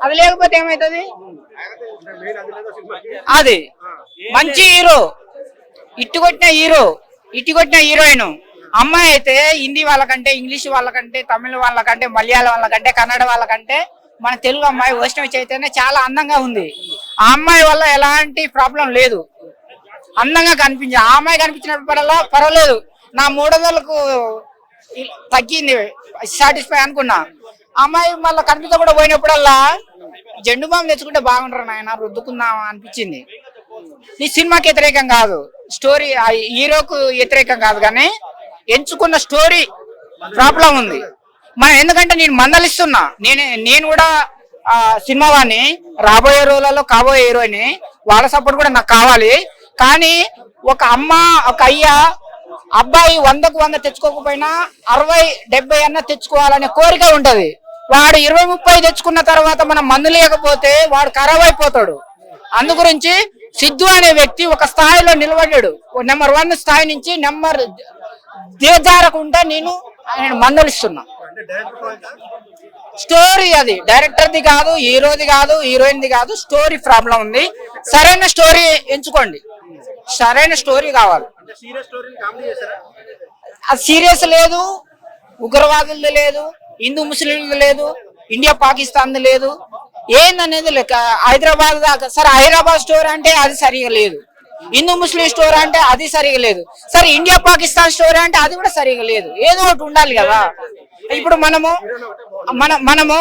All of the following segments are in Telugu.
అది లేకపోతే ఏమైతుంది? అది మంచి హీరో, ఇట్టు కొట్టిన హీరోయిన్ అమ్మాయి అయితే హిందీ వాళ్ళకంటే, ఇంగ్లీష్ వాళ్ళకంటే, తమిళ వాళ్ళకంటే, మలయాళం వాళ్ళకంటే, కన్నడ వాళ్ళకంటే మన తెలుగు అమ్మాయి వైష్ణవి చైతన్య చాలా అందంగా ఉంది. ఆ అమ్మాయి వల్ల ఎలాంటి ప్రాబ్లం లేదు, అందంగా కనిపించింది. ఆ అమ్మాయి కనిపించినప్పుడల్లా పర్వాలేదు, నా 300కు తగ్గింది, సాటిస్ఫై అనుకున్నా. అమ్మాయి మళ్ళీ కనిపించకుండా పోయినప్పుడల్లా జెండు బాంబు తెచ్చుకుంటే బాగుంటారు నాయన, రుద్దుకుందాం అనిపించింది. ఈ సినిమాకి వ్యతిరేకం కాదు, స్టోరీ హీరోకు వ్యతిరేకం కాదు, కానీ ఎంచుకున్న స్టోరీ ప్రాబ్లం ఉంది. మనం ఎందుకంటే నేను మందలిస్తున్నా, నేను కూడా సినిమా వాడిని, రాబోయే రోజులలో కాబోయే హీరోని, వాళ్ళ సపోర్ట్ కూడా నాకు కావాలి. కానీ ఒక అమ్మ ఒక అయ్యా అబ్బాయి 100కు 100 తెచ్చుకోకపోయినా 60-70 అన్న తెచ్చుకోవాలనే కోరిక ఉంటది. వాడు 20-30 తెచ్చుకున్న తర్వాత మనం మందు లేకపోతే వాడు ఖరాబ్ అయిపోతాడు. అందు గురించి సిద్ధు అనే వ్యక్తి ఒక స్థాయిలో నిలబడ్డాడు, నెంబర్ 1 స్థాయి నుంచి నెంబర్ దిగజారకుండా నేను ఆయన మందలిస్తున్నా. స్టోరీ అది డైరెక్టర్ది కాదు, హీరోది కాదు, హీరోయిన్ది కాదు, స్టోరీ ప్రాబ్లం ఉంది. సరైన స్టోరీ ఎంచుకోండి, సరైన స్టోరీ కావాలి. అది సీరియస్ లేదు, ఉగ్రవాదులది లేదు, హిందూ ముస్లింలది లేదు, ఇండియా పాకిస్తాన్ లేదు, ఏందనేది లెక్క. హైదరాబాద్ దాకా సరే, హైదరాబాద్ స్టోరీ అంటే అది సరిగా లేదు, హిందూ ముస్లిం స్టోరీ అంటే అది సరిగా లేదు, సరే ఇండియా పాకిస్తాన్ స్టోరీ అంటే అది కూడా సరిగా లేదు. ఏదో ఒకటి ఉండాలి కదా. ఇప్పుడు మనము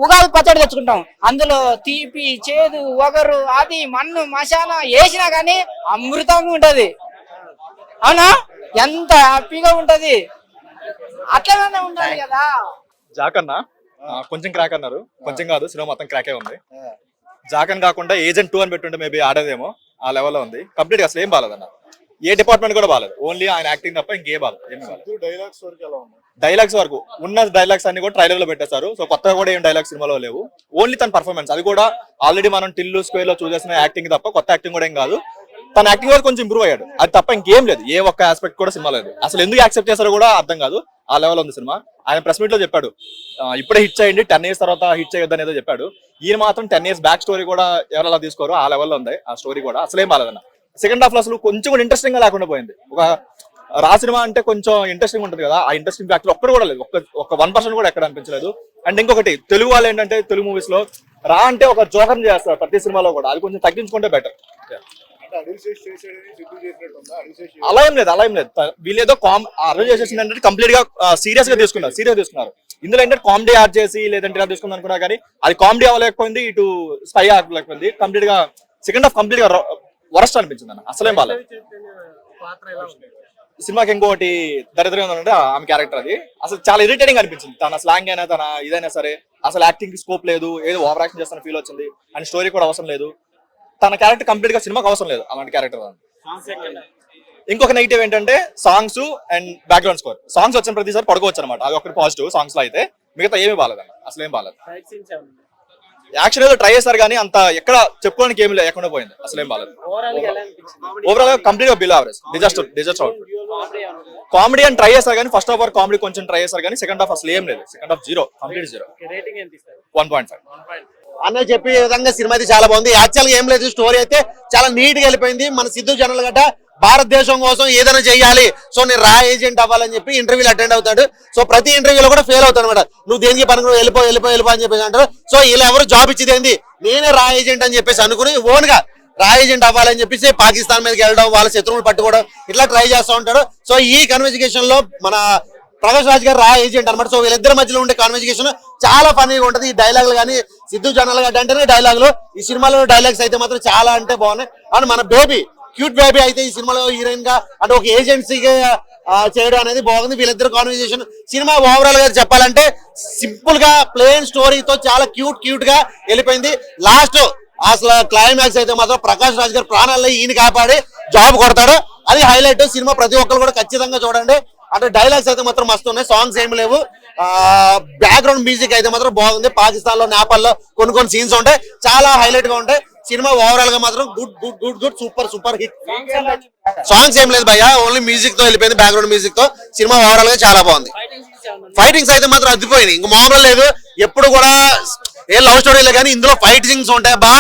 ఉగాది పచ్చడి తెచ్చుకుంటాం, అందులో తీపి చేదు ఒగరు అది మన్ను మసాలా వేసినా కానీ అమృతంగా ఉంటది, అవునా? ఎంత హ్యాపీగా ఉంటది, అట్లనే ఉండాలి కదా. జాకన్నా కొంచెం క్రాక్ అన్నారు, కొంచెం కాదు, సినిమా మొత్తం క్రాకే ఉంది. జాకన్ కాకుండా ఏజెంట్ 2 అని పెట్టుంటే మేబీ ఆడేదేమో, ఆ లెవెల్లో ఉంది. కంప్లీట్ గా అసలు ఏం బాగాలేదన్న, ఏ డిపార్ట్మెంట్ కూడా బాగాలేదు, ఓన్లీ ఆయన యాక్టింగ్ తప్ప ఇంకే బాగాలేదు. డైలాగ్స్ వరకు ఉన్న డైలాగ్స్ అన్ని కూడా ట్రైలర్ లో పెట్టేశారు. సో కొత్తగా కూడా ఏం డైలాగ్స్ సినిమాలో లేవు, ఓన్లీ తన పర్ఫార్మెన్స్. అది కూడా ఆల్రెడీ మనం టిల్లు స్క్వేర్ లో చూసేసిన యాక్టింగ్ తప్ప కొత్త యాక్టింగ్ కూడా ఏం కాదు. తన యాక్టింగ్ వరకు కొంచెం ఇంప్రూవ్ అయ్యాడు, అది తప్ప ఇంకేం లేదు, ఏ ఒక్క ఆస్పెక్ట్ కూడా సినిమా లేదు. అసలు ఎందుకు యాక్సెప్ట్ చేశారో కూడా అర్థం కాదు, ఆ లెవెల్ ఉంది సినిమా. ఆయన ప్రెస్ మీట్ లో చెప్పాడు, ఇప్పుడే హిట్ చేయండి, 10 years తర్వాత హిట్ చేయొద్దు అనేది చెప్పాడు. ఈయన మాత్రం 10 years బ్యాక్ స్టోరీ కూడా ఎవరెలా తీసుకోరు, ఆ లెవెల్లో ఉంది ఆ స్టోరీ కూడా. అసలేం బాలేదన్న. సెకండ్ హాఫ్ లో అసలు కొంచెం కూడా ఇంట్రెస్టింగ్ గా లేకుండా పోయింది. ఒక రా సినిమా అంటే కొంచెం ఇంట్రెస్టింగ్ ఉంటుంది కదా, ఆ ఇంట్రెస్టింగ్ ఫ్యాక్టర్ ఒక్కడు కూడా లేదు, ఒక 1% కూడా ఎక్కడ అనిపించలేదు. అండ్ ఇంకొకటి, తెలుగు వాళ్ళు ఏంటంటే తెలుగు మూవీస్ లో రా అంటే ఒక జోకర్ చేస్తారు ప్రతి సినిమాలో కూడా, అది కొంచెం తగ్గించుకుంటే బెటర్. అలా ఏం లేదు, వీళ్ళు ఏదో అర్థం చేసేసిందంటే కంప్లీట్ గా సీరియస్ గా తీసుకున్నారు. ఇందులో ఏంటంటే కామెడీ యాడ్ చేసి లేదంటే ఇలా తీసుకుంది అనుకున్నా, కానీ అది కామెడీ అవ్వలేకపోయింది, ఇటు స్పై అవ్వలేకపోయింది. కంప్లీట్ గా సెకండ్ హాఫ్ కంప్లీట్ గా వరస్ట్ అనిపించింది అన్న, అసలేం బాలేదు. సినిమాకి ఇంకోటి దరిద్రంగా ఉందంటే ఆమె క్యారెక్టర్, అది అసలు చాలా ఇరిటేటింగ్ అనిపించింది. తన స్లాంగ్ అయినా తన ఇదైనా సరే, అసలు యాక్టింగ్ కి స్కోప్ లేదు, ఏదో ఓవర్ యాక్షన్ చేస్తున్న ఫీల్ వచ్చింది. అండ్ స్టోరీ కూడా అవసరం లేదు, తన క్యారెక్టర్ కంప్లీట్ గా సినిమాకి అవసరం లేదు అలాంటి క్యారెక్టర్. ఇంకొక నెగిటివ్ ఏంటంటే songs and background score. Songs వచ్చిన ప్రతిసారి పడుకోవచ్చు అనమాట, అది ఒకటి పాజిటివ్ సాంగ్స్ లో అయితే. మిగతా ఏమీ బాగాలేదన్న, అసలు ఏం బాగాలేదు. యాక్షన్ ఏదో ట్రై చేశారు కానీ అంత ఎక్కడ చెప్పుకోవడానికి ఏమి లేకుండా పోయింది, అసలు ఏం బాగాలేదు. ఓవరాల్ గా కంప్లీట్ గా below average, disaster out. Comedy అని ట్రై చేశారు కానీ ఫస్ట్ హాఫ్ వరకు కామెడీ కొంచెం ట్రై చేశారు కానీ సెకండ్ హాఫ్ అసలు ఏం లేదు. Second half 0, complete 0. 1.5 అన్న చెప్పే విధంగా సినిమా అయితే చాలా బాగుంది. యాక్చువల్ గా ఏం లేదు, స్టోరీ అయితే చాలా నీట్ గా వెళ్ళిపోయింది. మన సిద్ధు జనరల్ గట్ట భారతదేశం కోసం ఏదైనా చెయ్యాలి, సో నేను రా ఏజెంట్ అవ్వాలని చెప్పి ఇంటర్వ్యూలు అటెండ్ అవుతాడు. సో ప్రతి ఇంటర్వ్యూలో కూడా ఫెయిల్ అవుతాడు అనమాట. నువ్వు దేనికి పనులు వెళ్ళిపో అని చెప్పేసి అంటారు. సో ఇలా ఎవరు జాబ్ ఇచ్చేది ఏంది, నేనే రా ఏజెంట్ అని చెప్పేసి అనుకుని ఓన్ గా రా ఏజెంట్ అవ్వాలని చెప్పేసి పాకిస్తాన్ మీదకి వెళ్ళడం, వాళ్ళ శత్రువులు పట్టుకోవడం, ఇట్లా ట్రై చేస్తూ ఉంటాడు. సో ఈ కన్వర్జేషన్ లో మన ప్రకాష్ రాజ్ గారు రా ఏజెంట్ అనమాట. సో వీళ్ళిద్దరి మధ్యలో ఉండే కాన్వర్జేషన్ చాలా ఫన్నీగా ఉంటుంది. ఈ డైలాగులు కానీ సిద్ధు జనరల్ గట్ట అంటేనే డైలాగులు, ఈ సినిమాలో డైలాగ్స్ అయితే మాత్రం చాలా అంటే బాగున్నాయి. అండ్ మన బేబీ, క్యూట్ బేబీ అయితే ఈ సినిమాలో హీరోయిన్ గా అంటే ఒక ఏజెన్సీగా చేయడం అనేది బాగుంది. వీళ్ళిద్దరు కాన్వర్జేషన్ సినిమా ఓవరాల్ గా చెప్పాలంటే సింపుల్ గా ప్లెయిన్ స్టోరీతో చాలా క్యూట్ గా వెళ్ళిపోయింది. లాస్ట్ అసలు క్లైమాక్స్ అయితే మాత్రం ప్రకాష్ రాజ్ గారు ప్రాణాల్లో ఈయన కాపాడి జాబ్ కొడతాడు, అది హైలైట్. సినిమా ప్రతి ఒక్కరు కూడా ఖచ్చితంగా చూడండి. అంటే డైలాగ్స్ అయితే మాత్రం మస్తు ఉన్నాయి, సాంగ్స్ ఏమి లేవు. బ్యాక్గ్రౌండ్ మ్యూజిక్ అయితే మాత్రం బాగుంది. పాకిస్తాన్ లో నేపాల్ లో కొన్ని సీన్స్ ఉంటాయి, చాలా హైలైట్ గా ఉంటాయి. సినిమా ఓవరాల్ గా మాత్రం గుడ్ సూపర్ హిట్. సాంగ్స్ ఏం లేదు భయ్యా, ఓన్లీ మ్యూజిక్ తో వెళ్ళిపోయింది, బ్యాక్గ్రౌండ్ మ్యూజిక్ తో. సినిమా ఓవరాల్ గా చాలా బాగుంది. ఫైటింగ్స్ అయితే మాత్రం అద్దిపోయినాయి, ఇంక మామూలు లేదు. ఎప్పుడు కూడా ఏ లవ్ స్టోరీలే కానీ ఇందులో ఫైట్ సీన్స్ ఉంటాయి బా.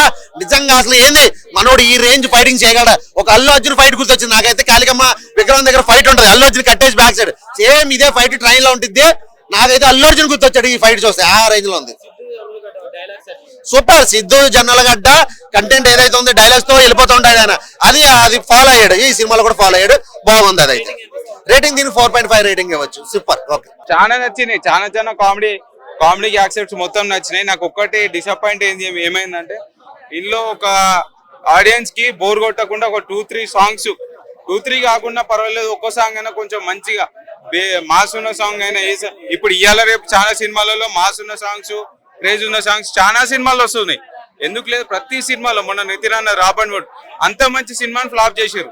నిజంగా అసలు ఏంది మనోడు ఈ రేంజ్ ఫైటింగ్ చేయగలడా? ఒక అల్లు అర్జున్ ఫైట్ గుర్తొచ్చింది నాకైతే. కాళికమ్మ విక్రమ్ దగ్గర ఫైట్ ఉంటుంది, అల్లు అర్జున్ కట్టేసి బ్యాక్ సైడ్ సేమ్ ఇదే ఫైట్ ట్రైన్ లో ఉంటుంది. నాకైతే అల్లు అర్జున్ గుర్తొచ్చాడు ఈ ఫైట్ చూస్తే, ఆ రేంజ్ లో ఉంది. సూపర్. సిద్ధు జొన్నలగడ్డ కంటెంట్ ఏదైతే ఉంది డైలాగ్స్ తో వెళ్ళిపోతూ ఉంటాడు ఆయన, అది ఫాలో అయ్యాడు, ఈ సినిమాలో కూడా ఫాలో అయ్యాడు. బాగుంది. అదైతే రేటింగ్ దీనికి 4.5 రేటింగ్ ఇవ్వచ్చు. సూపర్. ఓకే, చాలా నచ్చినాయి. చాలా కామెడీ యాక్సెప్ట్స్ మొత్తం నచ్చినాయి. నాకు ఒక్కటి డిసప్పాయింట్ ఏమైందంటే ఇందులో ఒక ఆడియన్స్ కి బోర్ కొట్టకుండా ఒక 2-3 సాంగ్స్, 2-3 కాకుండా పర్వాలేదు, ఒక్కో సాంగ్ అయినా కొంచెం మంచిగా మాస్ ఉన్న సాంగ్ అయినా ఇప్పుడు ఇవాళ రేపు చాలా సినిమాలలో మాస్ ఉన్న సాంగ్స్, క్రేజ్ ఉన్న సాంగ్స్ చాలా సినిమాలు వస్తున్నాయి. ఎందుకు లేదు, ప్రతి సినిమాలో మొన్న నితిన్ అన్న రాబన్ వుడ్ అంత మంచి సినిమాని ఫ్లాప్ చేశారు.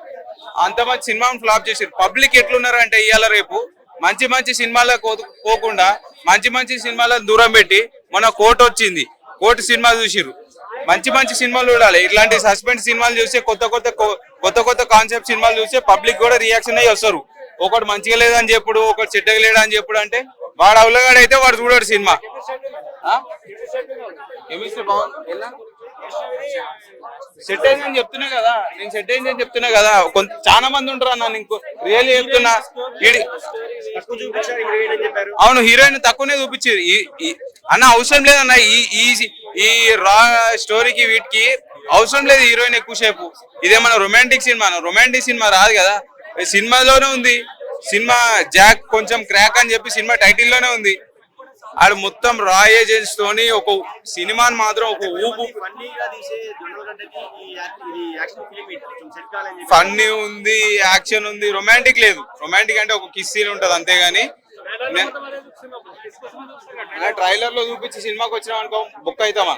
పబ్లిక్ ఎట్లున్నారు అంటే ఇవాళ రేపు మంచి సినిమాలకు పోకుండా మంచి సినిమాలను దూరం పెట్టి మొన్న కోర్టు వచ్చింది, కోర్టు సినిమా చూసిరు. మంచి సినిమాలు చూడాలి. ఇట్లాంటి సస్పెన్స్ సినిమాలు చూస్తే కొత్త కాన్సెప్ట్ సినిమాలు చూస్తే పబ్లిక్ కూడా రియాక్షన్ అయ్యి వస్తారు. ఒకటి మంచిగా లేదని చెప్పుడు, ఒకటి చెడ్డగా లేదని చెప్పుడు అంటే వాడు అవలగాడు అయితే వాడు చూడాడు సినిమా. సెట్ అయిందని చెప్తున్నా కదా, చాలా మంది ఉంటారు అన్న. నీకు రియల్లీ చెప్తున్నా, అవును హీరోయిన్ తక్కువనే చూపించారు అన్న. అవసరం లేదన్న ఈ రా స్టోరీకి వీటికి అవసరం లేదు హీరోయిన్ ఎక్కువసేపు. ఇదేమన్నా రొమాంటిక్ సినిమా రాదు కదా. సినిమాలోనే ఉంది. సినిమా జాక్ కొంచెం క్రాక్ అని చెప్పి సినిమా టైటిల్ లోనే ఉంది. ఆడు మొత్తం రా ఏజెంట్స్ తోని ఒక సినిమాని మాత్రం ఒక ఊపు ఫన్నీ ఉంది, యాక్షన్ ఉంది, రొమాంటిక్ లేదు. రొమాంటిక్ అంటే ఒక కిస్ సీన్ ఉంటది అంతేగాని ట్రైలర్ లో చూపించి సినిమాకి వచ్చినాం అనుకో బుక్ అవుతామా.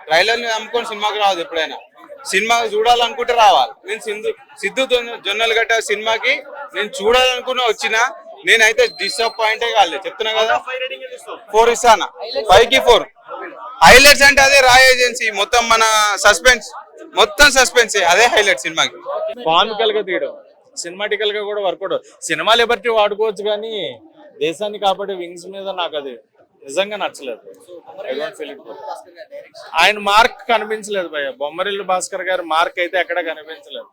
ట్రైలర్ ని నమ్ముకొని సినిమాకి రావద్దు. ఎప్పుడైనా సినిమా చూడాలనుకుంటే రావాలి. నేను సిద్ధు జొన్నలగడ్డ సినిమాకి నేను చూడాలనుకుని వచ్చినా నేనైతే డిసప్పాయింటే కాలేదు. చెప్తున్నా కదా, 4 ఇస్తాను. 5కి 4. హైలైట్స్ అంటే అదే రా ఏజెన్సీ, మొత్తం మన సస్పెన్స్ అదే హైలైట్ సినిమాకి. కామికల్ గా తీయడం, సినిమాటికల్ గా కూడా వర్కౌట్. సినిమా లిబర్టీ వాడుకోవచ్చు కానీ దేశాన్ని కాపాడే వింగ్స్ మీద నాకు అది నిజంగా నచ్చలేదు. ఆయన మార్క్ కనిపించలేదు భయ్య. బొమ్మరిల్లు భాస్కర్ గారి మార్క్ అయితే ఎక్కడ కనిపించలేదు.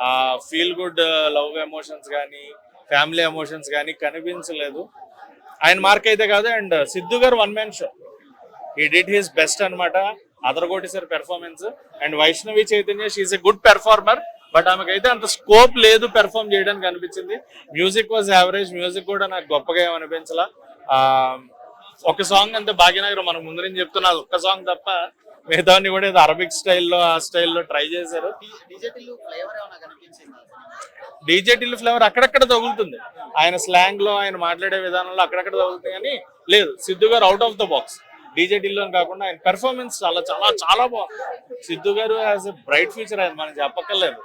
ఆ ఫీల్ గుడ్ లవ్ ఎమోషన్స్ కానీ ఫ్యామిలీ ఎమోషన్స్ కానీ కనిపించలేదు. ఆయన మార్క్ అయితే కాదు. And Siddhu garu 1 man show, he did his best అనమాట. అదరగొట్టేసారు performance. And Vaishnavi Chaitanya, she's a good performer, but ఆమెకైతే అంత స్కోప్ లేదు పెర్ఫార్మ్ చేయడానికి అనిపించింది. Music was average. మ్యూజిక్ కూడా నాకు గొప్పగా ఏమనిపించలా. ఒక సాంగ్ అంతే, భాగ్యనగరం మనం ముందు నుంచి చెప్తున్నా, ఒక్క సాంగ్ తప్ప మిగతాన్ని కూడా ఏదో అరబిక్ స్టైల్లో ఆ స్టైల్లో ట్రై చేశారు. డీజే టిల్లు ఫ్లేవర్ అక్కడక్కడ తగులుతుంది. ఆయన స్లాంగ్ లో, ఆయన మాట్లాడే విధానంలో అక్కడక్కడ తగులుతుంది కానీ లేదు. సిద్ధు గారు out of the box. DJ Tillu అని కాకుండా ఆయన పెర్ఫార్మెన్స్ చాలా బాగుంది. సిద్ధు గారు యాజ్ ఎ బ్రైట్ ఫ్యూచర్ ఆయన మనం చెప్పక్కర్లేదు.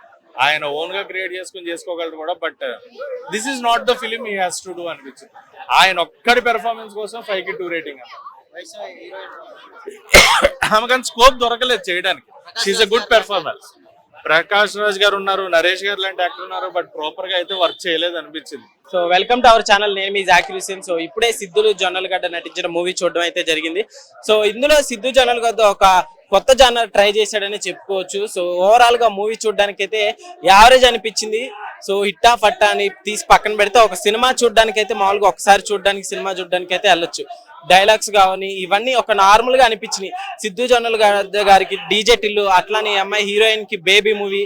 ఆయన ఓన్ గా క్రియేట్ చేసుకోగలరు కూడా. But this is not the film he has to do అనిపించింది. ఆయన ఒక్కడి పెర్ఫార్మెన్స్ కోసం 5కి 2 రేటింగ్ అన్న. ఆమెకు స్కోప్ దొరకలేదు చేయడానికి. She is a good performance. Prakash Raj గారు ఉన్నారు, నరేష్ గారు లాంటి యాక్టర్ ఉన్నారు, బట్ ప్రాపర్ గా అయితే వర్క్ చేయలేదు అనిపించింది. So welcome to our channel. నేను మీ జాకిర్ హుసేన్. సో ఇప్పుడే సిద్ధు జొన్నలగడ్డ నటించిన మూవీ చూడడం అయితే జరిగింది. సో ఇందులో సిద్ధు జొన్నలగడ్డ ఒక కొత్త జానర్ ట్రై చేశాడని చెప్పుకోవచ్చు. సో ఓవరాల్ గా మూవీ చూడడానికి అయితే యావరేజ్ అనిపించింది. సో హిట్టా ఫట్టా అని తీసి పక్కన పెడితే ఒక సినిమా చూడడానికి అయితే మామూలుగా ఒకసారి సినిమా చూడడానికి అయితే వెళ్ళొచ్చు. డైలాగ్స్ కానీ ఇవన్నీ ఒక నార్మల్ గా అనిపించినాయి. సిద్ధు జొన్నలగడ్డ గారికి డీజే టిల్లు, అట్లానే అమ్మాయి హీరోయిన్ కి బేబీ మూవీ,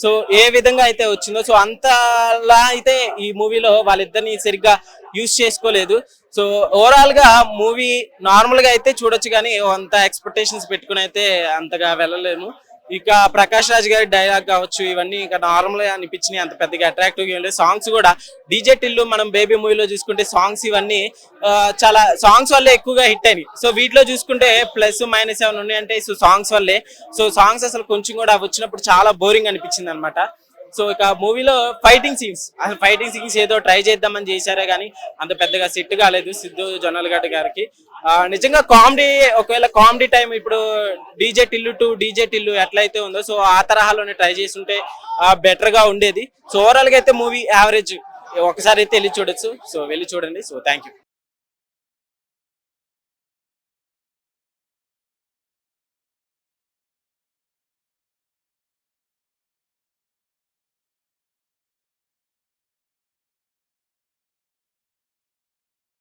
సో ఏ విధంగా అయితే వచ్చిందో సో అంతలా అయితే ఈ మూవీలో వాళ్ళిద్దరిని సరిగ్గా యూజ్ చేసుకోలేదు. సో ఓవరాల్ గా మూవీ నార్మల్ గా అయితే చూడొచ్చు కానీ అంత ఎక్స్పెక్టేషన్స్ పెట్టుకుని అయితే అంతగా వెళ్ళలేము. ఇక ప్రకాష్ రాజ్ గారి డైలాగ్ కావచ్చు, ఇవన్నీ ఇంకా నార్మల్ గా అనిపించినాయి. అంత పెద్దగా అట్రాక్టివ్ గా ఉండేది. సాంగ్స్ కూడా డీజే టిల్లు మనం బేబీ మూవీలో చూసుకుంటే సాంగ్స్ ఇవన్నీ చాలా సాంగ్స్ వల్లే ఎక్కువగా హిట్ అయినాయి. సో వీటిలో చూసుకుంటే ప్లస్ మైనస్ ఏమైనా ఉన్నాయంటే సో సాంగ్స్ వల్లే. సో సాంగ్స్ అసలు కొంచెం కూడా వచ్చినప్పుడు చాలా బోరింగ్ అనిపించింది అనమాట. సో ఇక మూవీలో ఫైటింగ్ సీన్స్ ఏదో ట్రై చేద్దామని చేశారే కానీ అంత పెద్దగా సెట్ కాలేదు సిద్ధు జొన్నలగడ్డ గారికి. నిజంగా కామెడీ, ఒకవేళ కామెడీ టైం ఇప్పుడు డీజే టిల్లు ఎట్లయితే ఉందో సో ఆ తరహాలోనే ట్రై చేస్తుంటే బెటర్ గా ఉండేది. సో ఓవరాల్ గా అయితే మూవీ యావరేజ్. ఒకసారి అయితే వెళ్ళి చూడొచ్చు. సో వెళ్ళి చూడండి. So thank you.